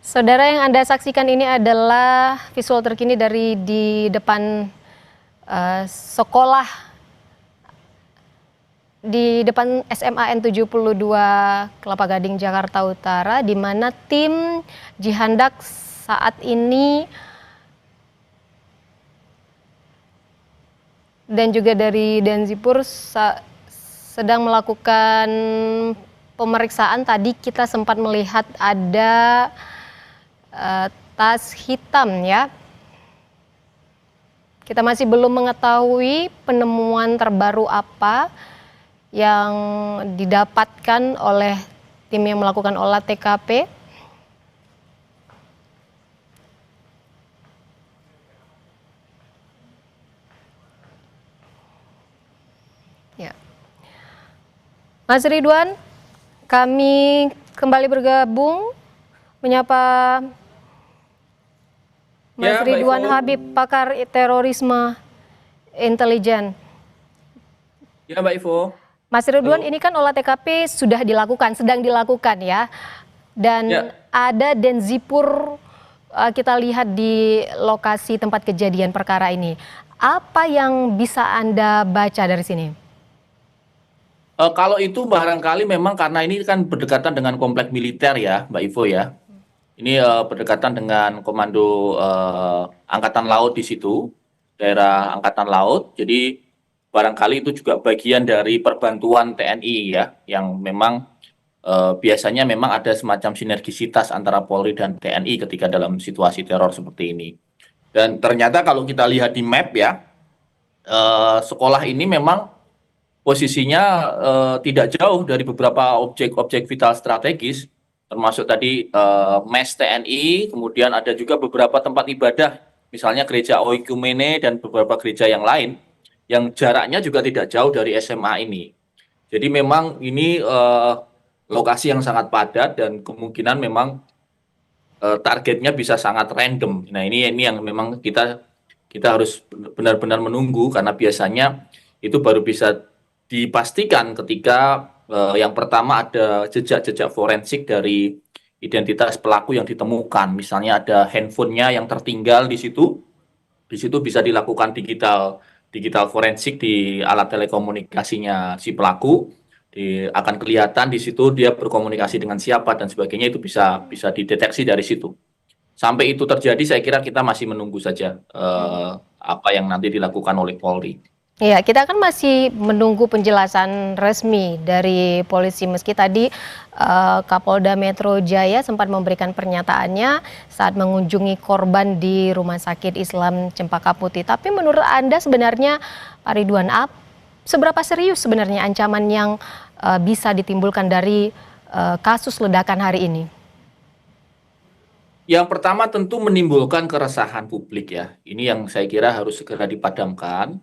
Saudara, yang Anda saksikan ini adalah visual terkini dari di depan sekolah di depan SMAN 72 Kelapa Gading, Jakarta Utara, di mana tim Jihandak saat ini dan juga dari Danzipur sedang melakukan pemeriksaan. Tadi kita sempat melihat ada tas hitam ya. Kita masih belum mengetahui penemuan terbaru apa yang didapatkan oleh tim yang melakukan olah TKP. Ya. Mas Ridwan, kami kembali bergabung menyapa Mas Ridwan Habib, pakar terorisme intelijen. Ya, Mbak Ivo. Mas Ridwan, ini kan olah TKP sudah dilakukan, sedang dilakukan ya. Dan ada Danzipur, kita lihat di lokasi tempat kejadian perkara ini. Apa yang bisa Anda baca dari sini? Kalau itu barangkali memang karena ini kan berdekatan dengan komplek militer ya, Mbak Ivo ya. Ini berdekatan dengan komando Angkatan Laut di situ, daerah Angkatan Laut. Jadi barangkali itu juga bagian dari perbantuan TNI ya, yang memang biasanya memang ada semacam sinergisitas antara Polri dan TNI ketika dalam situasi teror seperti ini. Dan ternyata kalau kita lihat di map ya, sekolah ini memang posisinya tidak jauh dari beberapa objek-objek vital strategis, termasuk tadi mes TNI, kemudian ada juga beberapa tempat ibadah, misalnya gereja Oikumene dan beberapa gereja yang lain, yang jaraknya juga tidak jauh dari SMA ini. Jadi memang ini lokasi yang sangat padat dan kemungkinan memang targetnya bisa sangat random. Nah ini yang memang kita harus benar-benar menunggu, karena biasanya itu baru bisa dipastikan ketika yang pertama ada jejak-jejak forensik dari identitas pelaku yang ditemukan. Misalnya ada handphonenya yang tertinggal di situ bisa dilakukan digital forensik di alat telekomunikasinya si pelaku. Akan kelihatan di situ dia berkomunikasi dengan siapa dan sebagainya, itu bisa dideteksi dari situ. Sampai itu terjadi, saya kira kita masih menunggu saja apa yang nanti dilakukan oleh Polri. Ya, kita kan masih menunggu penjelasan resmi dari polisi, meski tadi Kapolda Metro Jaya sempat memberikan pernyataannya saat mengunjungi korban di Rumah Sakit Islam Cempaka Putih. Tapi menurut Anda sebenarnya, Pak Ridwan, seberapa serius sebenarnya ancaman yang bisa ditimbulkan dari kasus ledakan hari ini? Yang pertama tentu menimbulkan keresahan publik ya. Ini yang saya kira harus segera dipadamkan.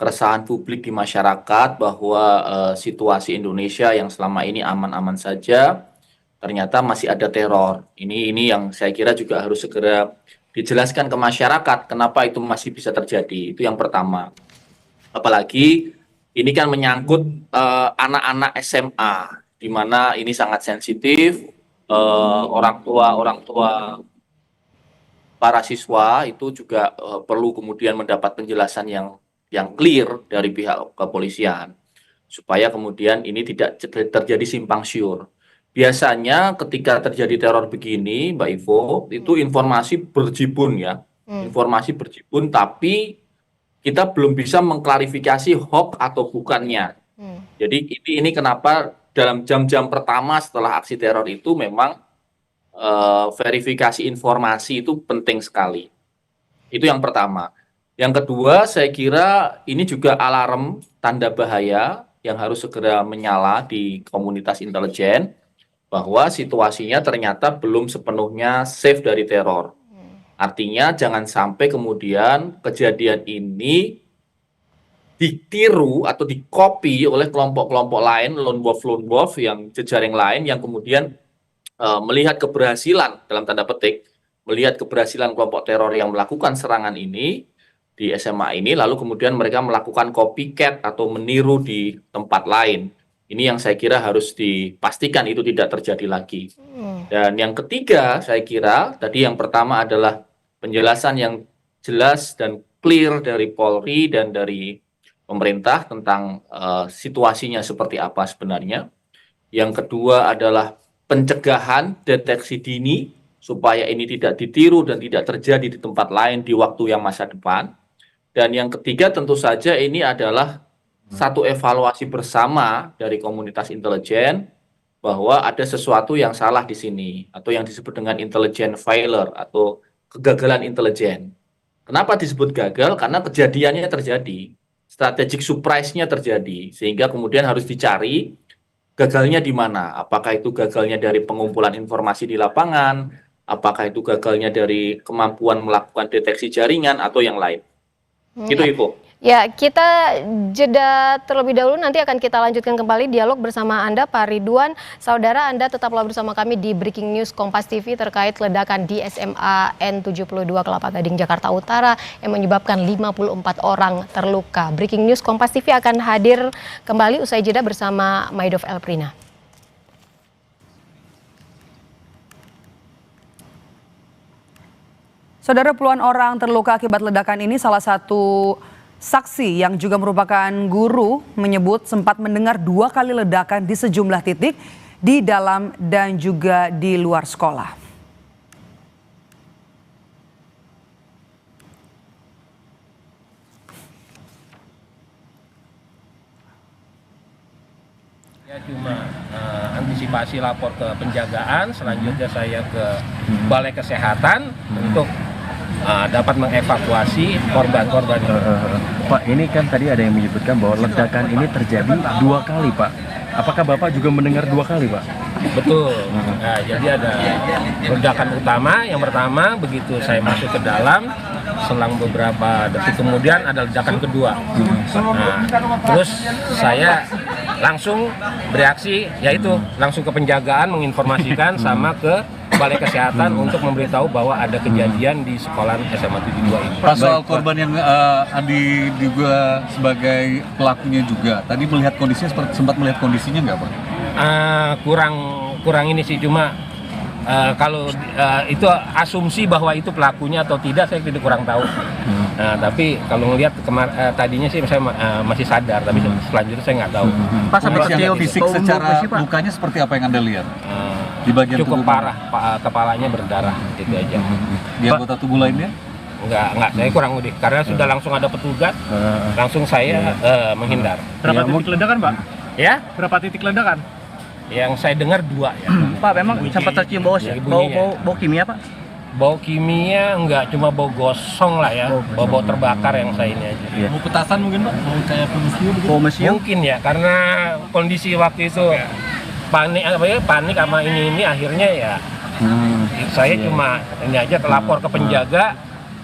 Keresahan publik di masyarakat bahwa situasi Indonesia yang selama ini aman-aman saja, ternyata masih ada teror. Ini yang saya kira juga harus segera dijelaskan ke masyarakat kenapa itu masih bisa terjadi. Itu yang pertama. Apalagi ini kan menyangkut anak-anak SMA, di mana ini sangat sensitif. Orang tua para siswa itu juga perlu kemudian mendapat penjelasan yang clear dari pihak kepolisian, supaya kemudian ini tidak terjadi simpang siur. Biasanya ketika terjadi teror begini, Mbak Ivo, itu informasi berjibun ya, informasi berjibun, tapi kita belum bisa mengklarifikasi hoax atau bukannya. Jadi ini kenapa dalam jam-jam pertama setelah aksi teror itu memang verifikasi informasi itu penting sekali. Itu yang pertama. Yang kedua, saya kira ini juga alarm tanda bahaya yang harus segera menyala di komunitas intelijen, bahwa situasinya ternyata belum sepenuhnya safe dari teror. Artinya jangan sampai kemudian kejadian ini ditiru atau dikopi oleh kelompok-kelompok lain, lone wolf yang jejaring lain, yang kemudian melihat keberhasilan, dalam tanda petik, melihat keberhasilan kelompok teror yang melakukan serangan ini di SMA ini, lalu kemudian mereka melakukan copycat atau meniru di tempat lain. Ini yang saya kira harus dipastikan itu tidak terjadi lagi. Dan yang ketiga, saya kira tadi yang pertama adalah penjelasan yang jelas dan clear dari Polri dan dari pemerintah tentang situasinya seperti apa sebenarnya. Yang kedua adalah pencegahan, deteksi dini, supaya ini tidak ditiru dan tidak terjadi di tempat lain di waktu yang masa depan. Dan yang ketiga tentu saja ini adalah satu evaluasi bersama dari komunitas intelijen bahwa ada sesuatu yang salah di sini atau yang disebut dengan intelligence failure atau kegagalan intelijen. Kenapa disebut gagal? Karena kejadiannya terjadi, strategic surprise-nya terjadi, sehingga kemudian harus dicari gagalnya di mana? Apakah itu gagalnya dari pengumpulan informasi di lapangan? Apakah itu gagalnya dari kemampuan melakukan deteksi jaringan atau yang lain? Gitu, Ibu. Ya, kita jeda terlebih dahulu, nanti akan kita lanjutkan kembali dialog bersama Anda, Pak Ridwan. Saudara, Anda tetaplah bersama kami di Breaking News Kompas TV terkait ledakan di SMA N72 Kelapa Gading, Jakarta Utara yang menyebabkan 54 orang terluka. Breaking News Kompas TV akan hadir kembali usai jeda bersama Maidov Elprina. Saudara, puluhan orang terluka akibat ledakan ini. Salah satu saksi yang juga merupakan guru menyebut sempat mendengar 2 kali ledakan di sejumlah titik di dalam dan juga di luar sekolah. Ya cuma antisipasi lapor ke penjagaan, selanjutnya saya ke Balai Kesehatan untuk dapat mengevakuasi korban-korban. Pak, ini kan tadi ada yang menyebutkan bahwa ledakan ini terjadi 2 kali, Pak. Apakah Bapak juga mendengar 2 kali, Pak? Betul. Nah, jadi ada ledakan utama. Yang pertama, begitu saya masuk ke dalam, selang beberapa detik kemudian ada ledakan kedua. Nah, terus saya langsung bereaksi, yaitu langsung ke penjagaan menginformasikan sama ke Balai Kesehatan untuk memberitahu bahwa ada kejadian di sekolah SMA 72 ini. Pak, soal korban yang Andi juga sebagai pelakunya juga, tadi melihat kondisinya, sempat melihat kondisinya nggak, Pak? Kurang ini sih, cuma kalau itu asumsi bahwa itu pelakunya atau tidak saya tidak kurang tahu. Tapi kalau ngelihat tadinya sih saya masih sadar, tapi selanjutnya saya nggak taau. Pas sampai kecil fisik secara lukanya seperti apa yang Anda lihat? Di bagian cukup tubuh parah, kepalanya berdarah, gitu aja. Di anggota tubuh lainnya? Enggak, saya kurang lebih karena sudah langsung ada petugas, langsung saya menghindar. Berapa titik ledakan, Pak? Ya? Berapa titik ledakan? Yang saya dengar 2 ya. Pak, memang sempat tercium bau kimia, Pak? Bau kimia enggak, cuma bau gosong lah ya, bau terbakar yang saya ini aja. Bau petasan mungkin, Pak? Bau kayak pemesiu? Mungkin ya, karena kondisi waktu itu panik sama ini akhirnya ya. Saya cuma ini aja kelapor ke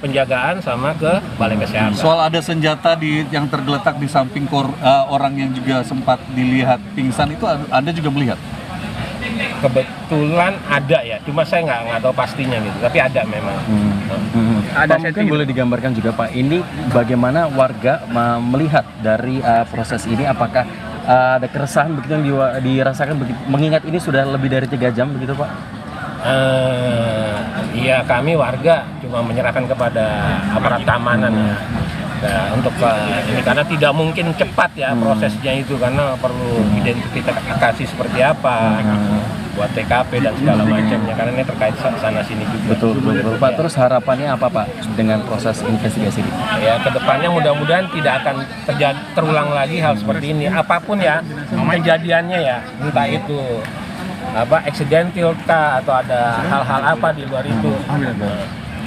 penjagaan sama ke Balai Kesehatan. Soal ada senjata yang tergeletak di samping orang yang juga sempat dilihat pingsan, itu Anda juga melihat? Kebetulan ada ya, cuma saya nggak tahu pastinya gitu, tapi ada memang. Ada mungkin boleh digambarkan juga, Pak, ini bagaimana warga melihat dari proses ini, apakah ada keresahan begitu yang dirasakan mengingat ini sudah lebih dari 3 jam begitu, Pak? Iya, kami warga cuma menyerahkan kepada aparat keamanan ya. Nah, untuk ini karena tidak mungkin cepat ya prosesnya itu, karena perlu identifikasi seperti apa, buat TKP dan segala macamnya, karena ini terkait sana sini juga. Betul, Pak. Terus harapannya apa, Pak, dengan proses investigasi ini? Ya, kedepannya mudah-mudahan tidak akan terulang lagi hal seperti ini. Apapun ya kejadiannya ya, entah itu accidental kah atau ada hal-hal apa di luar itu.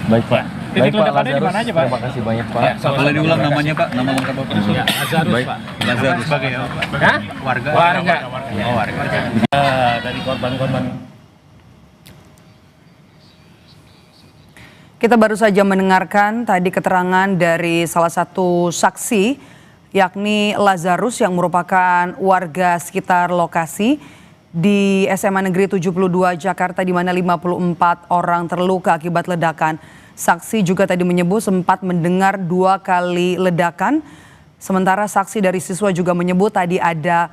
Baik, Pak. Titik ledakannya di mana aja, Pak? Terima kasih banyak, Pak. Ya, Boleh diulang namanya, Pak? Nama lengkap Bapak? Ya, Lazarus, Baik. Pak. Lazarus. Sebagai apa? Hah? Warga. Oh, warga. Dari korban-korban. Kita baru saja mendengarkan tadi keterangan dari salah satu saksi, yakni Lazarus yang merupakan warga sekitar lokasi di SMA Negeri 72 Jakarta, di mana 54 orang terluka akibat ledakan. Saksi juga tadi menyebut sempat mendengar 2 kali ledakan. Sementara saksi dari siswa juga menyebut tadi ada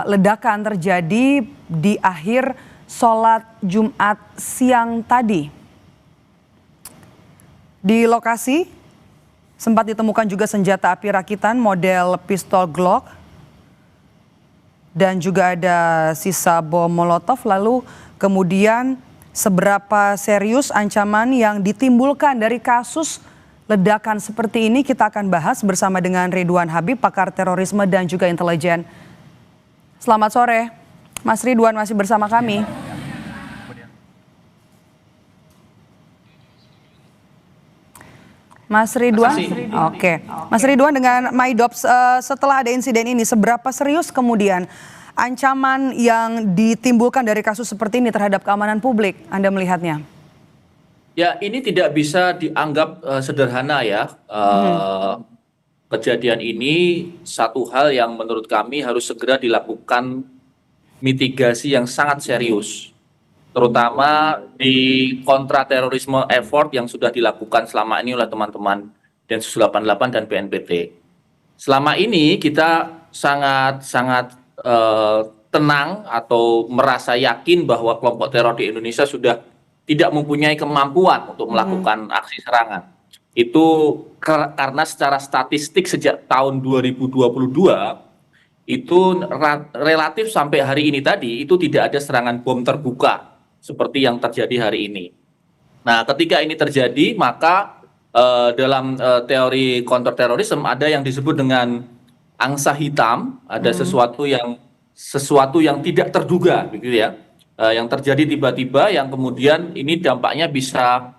ledakan terjadi di akhir sholat Jumat siang tadi. Di lokasi sempat ditemukan juga senjata api rakitan model pistol Glock dan juga ada sisa bom Molotov. Lalu kemudian seberapa serius ancaman yang ditimbulkan dari kasus ledakan seperti ini kita akan bahas bersama dengan Ridwan Habib, pakar terorisme dan juga intelijen. Selamat sore, Mas Ridwan masih bersama kami. Mas Ridwan, oke. Mas Ridwan, dengan Maidops, setelah ada insiden ini, seberapa serius kemudian ancaman yang ditimbulkan dari kasus seperti ini terhadap keamanan publik? Anda melihatnya? Ya, ini tidak bisa dianggap sederhana ya. Kejadian ini satu hal yang menurut kami harus segera dilakukan mitigasi yang sangat serius, terutama di kontraterorisme effort yang sudah dilakukan selama ini oleh teman-teman Densus 88 dan BNPT. Selama ini kita sangat tenang atau merasa yakin bahwa kelompok teror di Indonesia sudah tidak mempunyai kemampuan untuk melakukan aksi serangan. Itu karena secara statistik sejak tahun 2022 itu relatif sampai hari ini tadi itu tidak ada serangan bom terbuka seperti yang terjadi hari ini. Nah, ketika ini terjadi maka dalam teori counterterrorism ada yang disebut dengan angsa hitam, ada sesuatu yang tidak terduga begitu ya. Yang terjadi tiba-tiba yang kemudian ini dampaknya bisa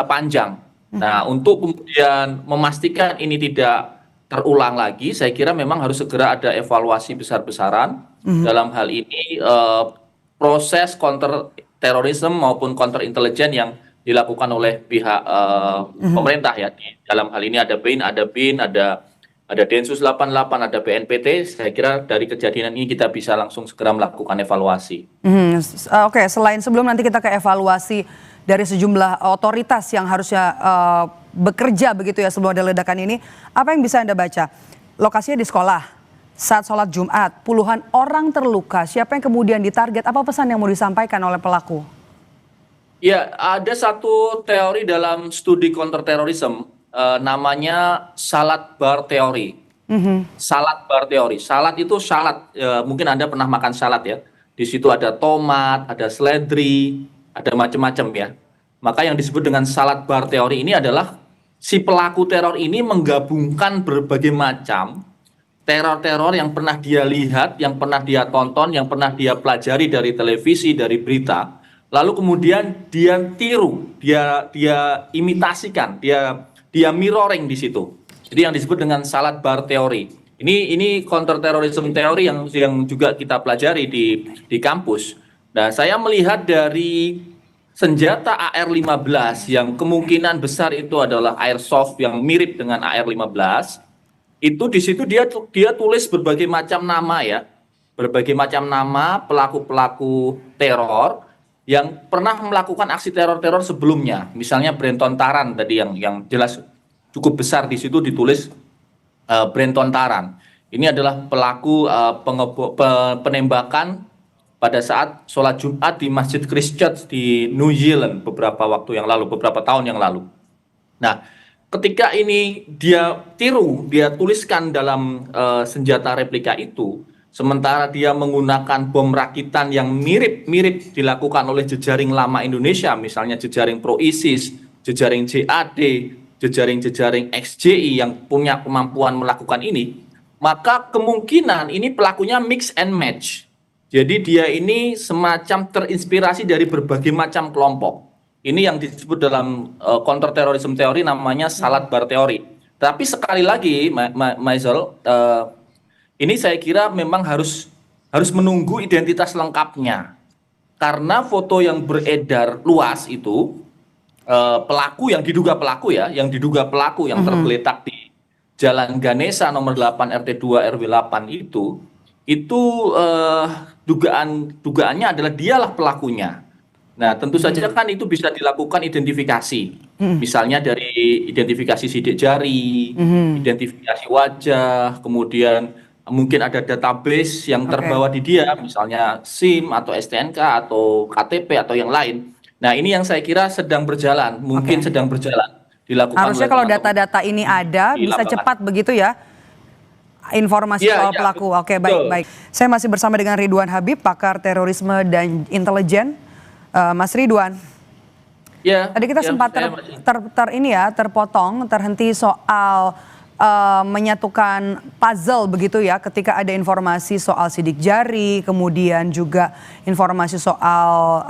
panjang. Nah, untuk kemudian memastikan ini tidak terulang lagi, saya kira memang harus segera ada evaluasi besar-besaran dalam hal ini proses counter terorisme maupun counter intelijen yang dilakukan oleh pihak pemerintah ya. Dalam hal ini ada BIN, ada Densus 88, ada BNPT. Saya kira dari kejadian ini kita bisa langsung segera melakukan evaluasi. Oke, selain sebelum nanti kita ke evaluasi dari sejumlah otoritas yang harusnya bekerja begitu ya sebelum ada ledakan ini, apa yang bisa Anda baca? Lokasinya di sekolah, saat sholat Jumat, puluhan orang terluka, siapa yang kemudian ditarget, apa pesan yang mau disampaikan oleh pelaku? Ya, ada satu teori dalam studi counterterrorism, namanya salat bar teori. Salat bar teori, salat itu salad, mungkin Anda pernah makan salad ya, di situ ada tomat, ada seledri, ada macam-macam ya. Maka yang disebut dengan salat bar teori ini adalah si pelaku teror ini menggabungkan berbagai macam teror-teror yang pernah dia lihat, yang pernah dia tonton, yang pernah dia pelajari dari televisi, dari berita, lalu kemudian dia tiru, dia imitasikan, dia mirroring di situ. Jadi yang disebut dengan salat bar teori. Ini counterterrorism teori yang juga kita pelajari di kampus. Nah, saya melihat dari senjata AR-15 yang kemungkinan besar itu adalah airsoft yang mirip dengan AR-15, itu di situ dia tulis berbagai macam nama ya, berbagai macam nama pelaku-pelaku teror yang pernah melakukan aksi teror-teror sebelumnya. Misalnya Brenton Tarrant tadi yang jelas cukup besar di situ ditulis Brenton Tarrant. Ini adalah pelaku penembakan pada saat sholat Jumat di Masjid Christchurch di New Zealand beberapa tahun yang lalu. Nah, ketika ini dia tuliskan dalam senjata replika itu, sementara dia menggunakan bom rakitan yang mirip-mirip dilakukan oleh jejaring lama Indonesia, misalnya jejaring Pro-ISIS, jejaring JAD, jejaring XJI yang punya kemampuan melakukan ini, maka kemungkinan ini pelakunya mix and match. Jadi dia ini semacam terinspirasi dari berbagai macam kelompok. Ini yang disebut dalam counterterrorism teori namanya salat bar teori. Tapi sekali lagi, Maisel, ini saya kira memang harus menunggu identitas lengkapnya. Karena foto yang beredar luas itu, pelaku yang diduga pelaku yang tergeletak di Jalan Ganesha nomor 8 RT 2 RW 8 itu dugaannya adalah dialah pelakunya. Nah, tentu saja kan itu bisa dilakukan identifikasi. Misalnya dari identifikasi sidik jari, identifikasi wajah, kemudian mungkin ada database yang Oke. terbawa di dia, misalnya SIM atau STNK atau KTP atau yang lain. Nah, ini yang saya kira sedang berjalan, mungkin Oke. sedang berjalan dilakukan Harusnya oleh kalau teman-teman data-data ini ada di bisa lapangan. cepat begitu ya informasi Iya, soal iya, pelaku. Oke, betul. baik. Saya masih bersama dengan Ridwan Habib, pakar terorisme dan intelijen. Mas Ridwan, Ya, tadi kita ya, sempat saya masih- terpotong, terhenti soal menyatukan puzzle begitu ya, ketika ada informasi soal sidik jari, kemudian juga informasi soal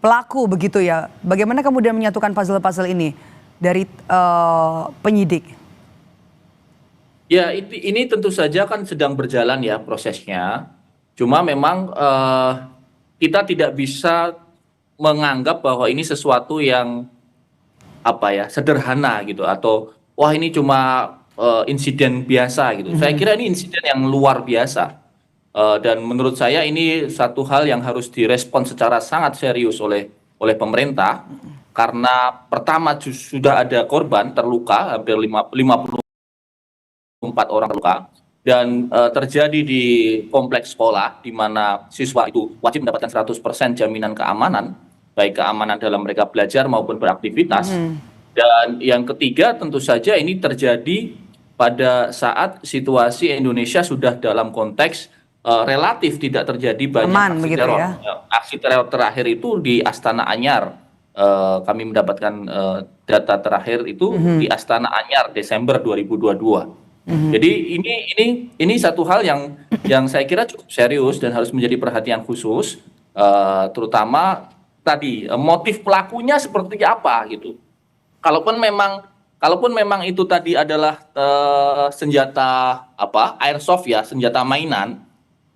pelaku begitu ya. Bagaimana kemudian menyatukan puzzle-puzzle ini dari penyidik? Ya, ini tentu saja kan sedang berjalan ya prosesnya. Cuma memang kita tidak bisa menganggap bahwa ini sesuatu yang sederhana gitu, atau wah ini cuma insiden biasa gitu. Saya kira ini insiden yang luar biasa. Dan menurut saya ini satu hal yang harus direspon secara sangat serius oleh pemerintah, karena pertama sudah ada korban terluka, hampir 54 orang terluka, dan terjadi di kompleks sekolah di mana siswa itu wajib mendapatkan 100% jaminan keamanan, baik keamanan dalam mereka belajar maupun beraktivitas. Dan yang ketiga tentu saja ini terjadi pada saat situasi Indonesia sudah dalam konteks relatif tidak terjadi banyak Aman aksi begitu teror. ya. Aksi teror terakhir itu di Astana Anyar. Kami mendapatkan data terakhir itu di Astana Anyar Desember 2022. Jadi ini satu hal yang saya kira cukup serius dan harus menjadi perhatian khusus, terutama tadi motif pelakunya seperti apa gitu. Kalaupun memang itu tadi adalah senjata airsoft ya, senjata mainan,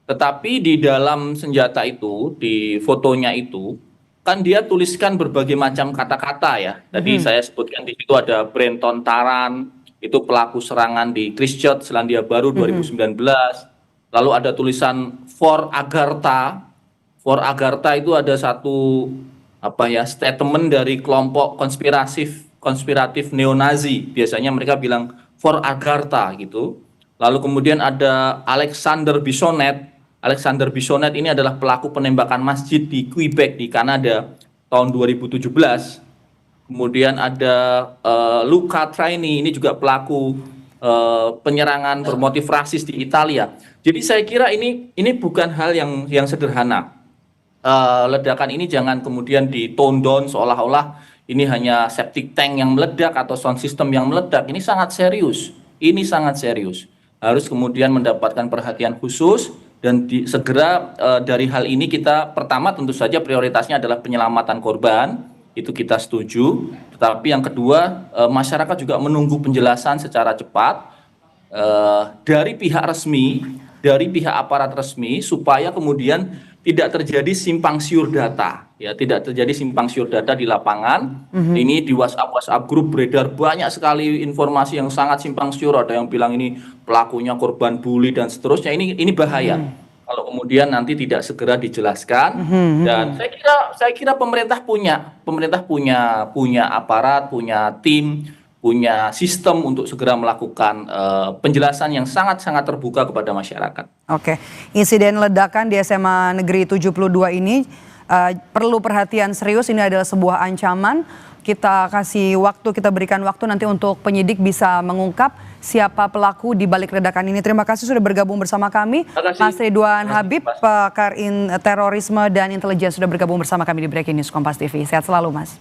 tetapi di dalam senjata itu, di fotonya itu kan dia tuliskan berbagai macam kata-kata ya. Tadi saya sebutkan di situ ada Brenton Taran, itu pelaku serangan di Christchurch, Selandia Baru 2019. Lalu ada tulisan For Agartha. For Agartha itu ada satu statement dari kelompok konspiratif neo-Nazi. Biasanya mereka bilang For Agartha gitu. Lalu kemudian ada Alexander Bissonette. Alexander Bissonette ini adalah pelaku penembakan masjid di Quebec di Kanada tahun 2017. Kemudian ada Luca Traini, ini juga pelaku penyerangan bermotif rasis di Italia. Jadi saya kira ini bukan hal yang sederhana. Ledakan ini jangan kemudian di-tone down seolah-olah ini hanya septic tank yang meledak atau sound system yang meledak. Ini sangat serius. Ini sangat serius. Harus kemudian mendapatkan perhatian khusus dan segera dari hal ini kita pertama tentu saja prioritasnya adalah penyelamatan korban. Itu kita setuju, tetapi yang kedua masyarakat juga menunggu penjelasan secara cepat dari pihak resmi, dari pihak aparat resmi, supaya kemudian tidak terjadi simpang siur data, ya, tidak terjadi simpang siur data di lapangan. Ini di WhatsApp grup beredar banyak sekali informasi yang sangat simpang siur, ada yang bilang ini pelakunya korban bully dan seterusnya. Ini bahaya. Kalau kemudian nanti tidak segera dijelaskan, dan saya kira pemerintah punya aparat, punya tim, punya sistem untuk segera melakukan penjelasan yang sangat-sangat terbuka kepada masyarakat. Oke, insiden ledakan di SMA Negeri 72 ini perlu perhatian serius. Ini adalah sebuah ancaman. Kita kasih waktu, kita berikan waktu nanti untuk penyidik bisa mengungkap siapa pelaku di balik ledakan ini. Terima kasih sudah bergabung bersama kami. Mas Ridwan Habib, pakar terorisme dan intelijen, sudah bergabung bersama kami di Breaking News Kompas TV. Sehat selalu, Mas.